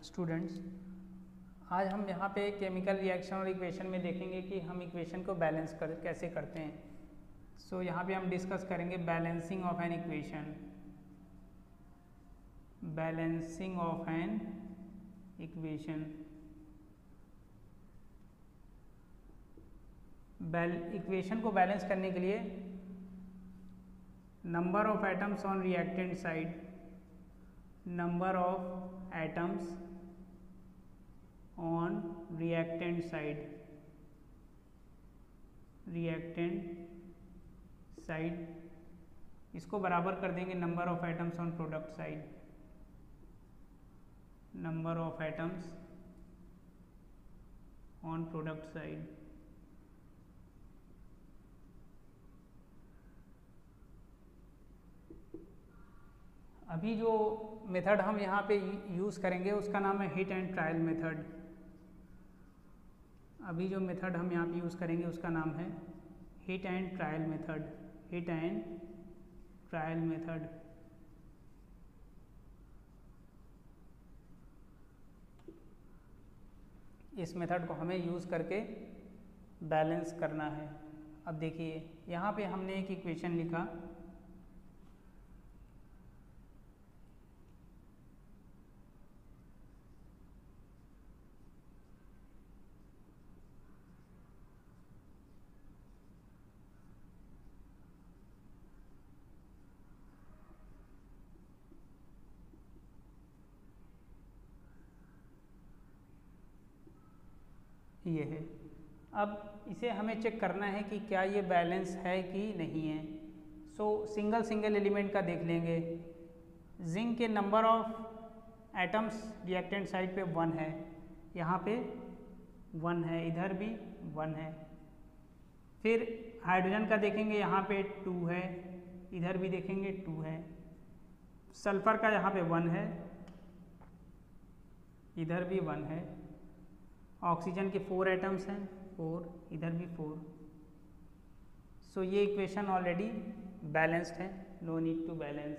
Students, आज हम यहाँ पे केमिकल रिएक्शन और इक्वेशन में देखेंगे कि हम इक्वेशन को कैसे करते हैं। सो यहाँ पे हम डिस्कस करेंगे balancing of an equation. Balancing of an equation. Equation को बैलेंस करने के लिए number of atoms on reactant side, number of atoms on reactant side इसको बराबर कर देंगे number of atoms on product side. Number of atoms on product side. अभी जो मेथड हम यहाँ पे यूज़ करेंगे उसका नाम है हिट एंड ट्रायल मेथड। अभी जो मेथड हम यहाँ पे यूज़ करेंगे उसका नाम है hit and trial method. Hit and trial method. इस मेथड को हमें यूज़ करके बैलेंस करना है। अब देखिए यहाँ पे हमने एक इक्वेशन लिखा, ये है। अब इसे हमें चेक करना है कि क्या ये बैलेंस है कि नहीं है। सो सिंगल एलिमेंट का देख लेंगे। जिंक के number of atoms reactant side पे 1 है, यहाँ पे 1 है, इधर भी 1 है। फिर हाइड्रोजन का देखेंगे, यहाँ पे 2 है, इधर भी देखेंगे 2 है। सल्फर का यहाँ पे 1 है, इधर भी 1 है। ऑक्सीजन के 4 एटम्स हैं, 4, इधर भी 4। सो ये इक्वेशन ऑलरेडी बैलेंस्ड है, नो नीड टू बैलेंस।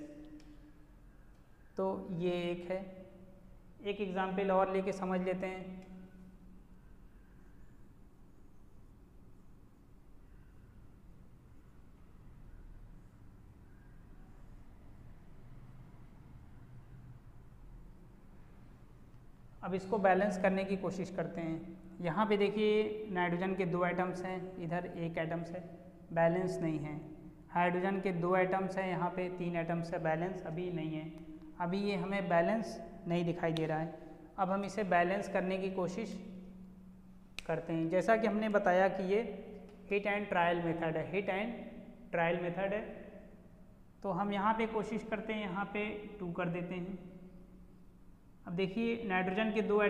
तो ये एक है। एक एग्जाम्पल और लेके समझ लेते हैं। अब इसको बैलेंस करने की कोशिश करते हैं। यहाँ पे देखिए नाइट्रोजन के 2 एटम्स हैं, इधर 1 एटम्स है, बैलेंस नहीं है। हाइड्रोजन के 2 एटम्स हैं, यहाँ पे 3 एटम्स है, बैलेंस अभी नहीं है। अभी ये हमें बैलेंस नहीं दिखाई दे रहा है। अब हम इसे बैलेंस करने की कोशिश करते हैं। जैसा कि हमने बताया कि ये हिट एंड ट्रायल मेथड है। हिट एंड ट्रायल मेथड है, तो हम यहाँ पे कोशिश करते हैं, यहाँ पे 2 कर देते हैं। अब देखिए नाइट्रोजन के 2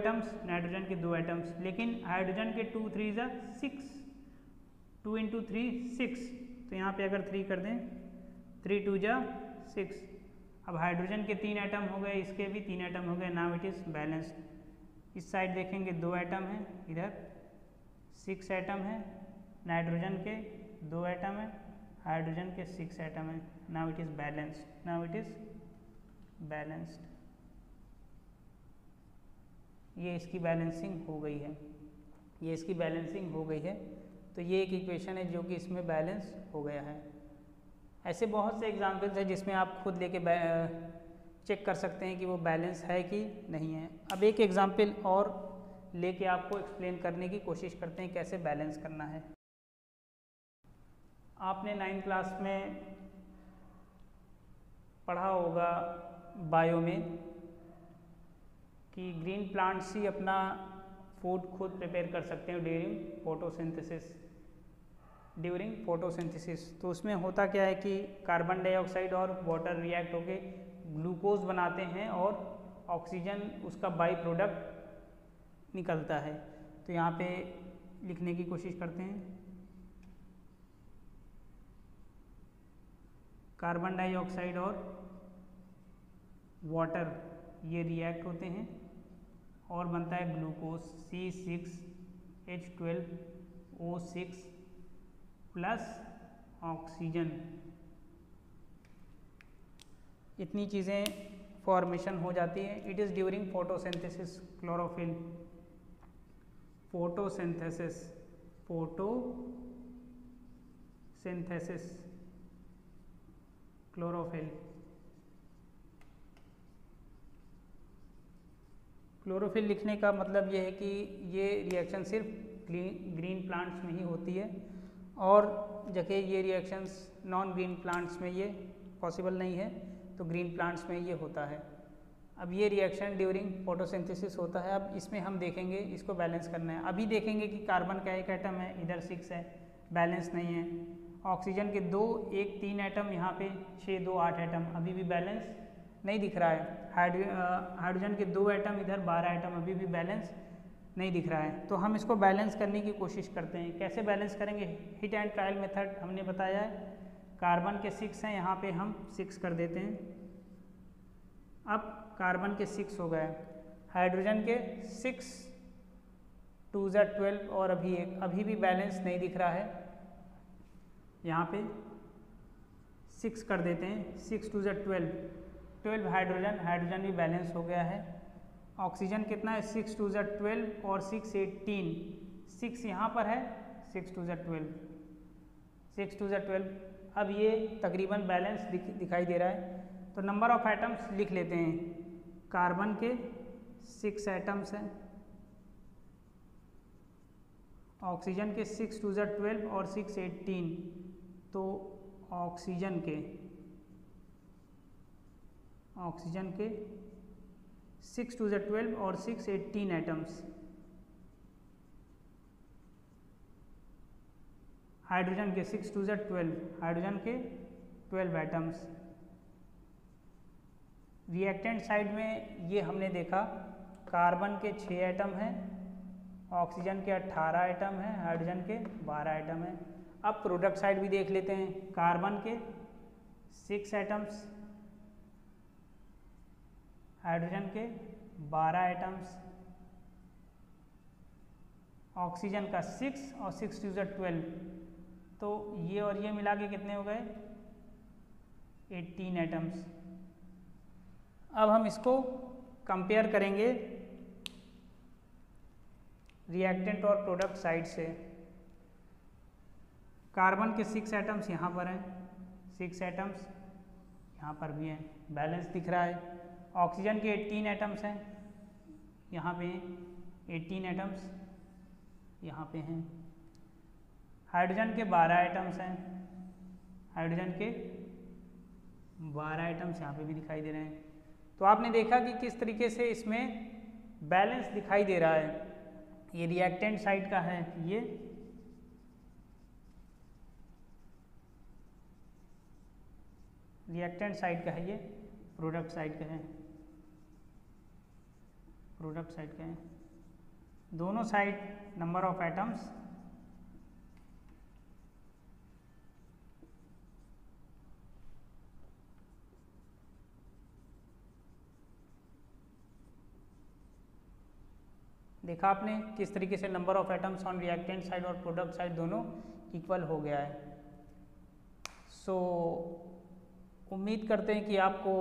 एटम्स, लेकिन हाइड्रोजन के 2 3 ज़ा 6, 2 × 3 6। तो यहाँ पे अगर 3 कर दें, 3 2 ज़ा 6। अब हाइड्रोजन के 3 एटम हो गए, इसके भी 3 एटम हो गए। Now it is balanced. इस साइड देखेंगे 2 एटम हैं, इधर 6 एटम है। नाइट्रोजन के 2 एटम है, हाइड्रोजन के 6 एटम है। Now it is balanced. Now it is balanced. ये इसकी बैलेंसिंग हो गई है, ये इसकी बैलेंसिंग हो गई है। तो ये एक इक्वेशन है जो कि इसमें बैलेंस हो गया है। ऐसे बहुत से एग्जाम्पल्स हैं जिसमें आप खुद लेके चेक कर सकते हैं कि वो बैलेंस है कि नहीं है। अब एक एग्जाम्पल और लेके आपको एक्सप्लेन करने की कोशिश करते हैं कैसे बैलेंस करना है। आपने 9th क्लास में पढ़ा होगा बायो में कि ग्रीन प्लांट्स ही अपना फूड खुद प्रिपेयर कर सकते हैं ड्यूरिंग फोटोसिंथेसिस। तो उसमें होता क्या है कि कार्बन डाइऑक्साइड और वाटर रिएक्ट होके ग्लूकोज बनाते हैं और ऑक्सीजन उसका बाई प्रोडक्ट निकलता है। तो यहाँ पे लिखने की कोशिश करते हैं। कार्बन डाइऑक्साइड और वाटर ये रिएक्ट होते हैं और बनता है ग्लूकोज C6H12O6 प्लस ऑक्सीजन। इतनी चीज़ें फॉर्मेशन हो जाती है। It is during photosynthesis chlorophyll, photosynthesis, photosynthesis chlorophyll. Chlorophyll लिखने का मतलब ये है कि ये रिएक्शन सिर्फ ग्रीन प्लांट्स में ही होती है और जबकि ये रिएक्शंस नॉन ग्रीन प्लांट्स में ये पॉसिबल नहीं है, तो ग्रीन प्लांट्स में ये होता है। अब ये रिएक्शन ड्यूरिंग फोटोसिंथेसिस होता है। अब इसमें हम देखेंगे, इसको बैलेंस करना है। अभी देखेंगे कि कार्बन का एक एटम है, इधर 6 है, बैलेंस नहीं है। ऑक्सीजन के 2, 1, 3 एटम, यहाँ पे 6, 2, 8 एटम, अभी भी बैलेंस नहीं दिख रहा है। हाइड्रोजन के 2 एटम, इधर 12 एटम, अभी भी बैलेंस नहीं दिख रहा है। तो हम इसको बैलेंस करने की कोशिश करते हैं। कैसे बैलेंस करेंगे? हिट एंड ट्रायल मेथड हमने बताया है। कार्बन के 6 हैं, यहाँ पे हम 6 कर देते हैं। अब कार्बन के 6 हो गए, हाइड्रोजन के 6, 2 ज़ा 12 और अभी एक, अभी भी बैलेंस नहीं दिख रहा है। यहाँ पे 6 कर देते हैं, 6, 2 ज़ा 12 हाइड्रोजन भी बैलेंस हो गया है। ऑक्सीजन कितना है? 6, 2 ज़ा 12 और 6, 18, 6 यहाँ पर है, 6, 2 ज़ा 12, 6, 2 ज़ा 12। अब ये तकरीबन बैलेंस दिखाई दे रहा है। तो नंबर ऑफ एटम्स लिख लेते हैं। कार्बन के 6 एटम्स हैं, ऑक्सीजन के 6, 2 ज़ा 12 और 6, 18। तो ऑक्सीजन के 6, 2 ज़ा 12 और 6, 18 एटम्स। हाइड्रोजन के 6, 2 ज़ा 12, हाइड्रोजन के 12 एटम्स। रिएक्टेंट साइड में ये हमने देखा, कार्बन के 6 एटम हैं, ऑक्सीजन के 18 एटम हैं, हाइड्रोजन के 12 एटम हैं। अब प्रोडक्ट साइड भी देख लेते हैं। कार्बन के 6 एटम्स, हाइड्रोजन के 12 एटम्स, ऑक्सीजन का 6 और 6, 2 ज़ा 12। तो ये और ये मिला के कितने हो गए? 18 एटम्स। अब हम इसको कंपेयर करेंगे रिएक्टेंट और प्रोडक्ट साइड से। कार्बन के 6 एटम्स यहाँ पर हैं, 6 एटम्स यहाँ पर भी हैं, बैलेंस दिख रहा है। ऑक्सीजन के 18 एटम्स हैं, यहाँ पे 18 एटम्स यहाँ पे हैं। हाइड्रोजन के 12 एटम्स हैं, हाइड्रोजन के 12 एटम्स यहाँ पे भी दिखाई दे रहे हैं। तो आपने देखा कि किस तरीके से इसमें बैलेंस दिखाई दे रहा है। ये रिएक्टेंट साइड का है, ये रिएक्टेंट साइड का है, ये प्रोडक्ट साइड का है, प्रोडक्ट साइड का है। दोनों साइड नंबर ऑफ एटम्स देखा आपने किस तरीके से number of atoms on reactant side और प्रोडक्ट साइड दोनों इक्वल हो गया है। सो उम्मीद करते हैं कि आपको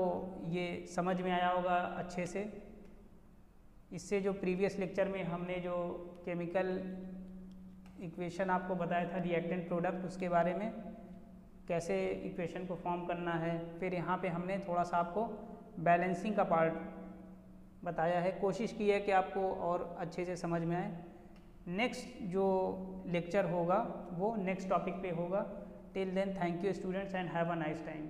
ये समझ में आया होगा अच्छे से। इससे जो प्रीवियस लेक्चर में हमने जो केमिकल इक्वेशन आपको बताया था रिएक्टेंट प्रोडक्ट, उसके बारे में कैसे इक्वेशन को फॉर्म करना है, फिर यहाँ पे हमने थोड़ा सा आपको बैलेंसिंग का पार्ट बताया है। कोशिश की है कि आपको और अच्छे से समझ में आए। नेक्स्ट जो लेक्चर होगा वो नेक्स्ट टॉपिक पे होगा। Till then thank you students and have a nice time.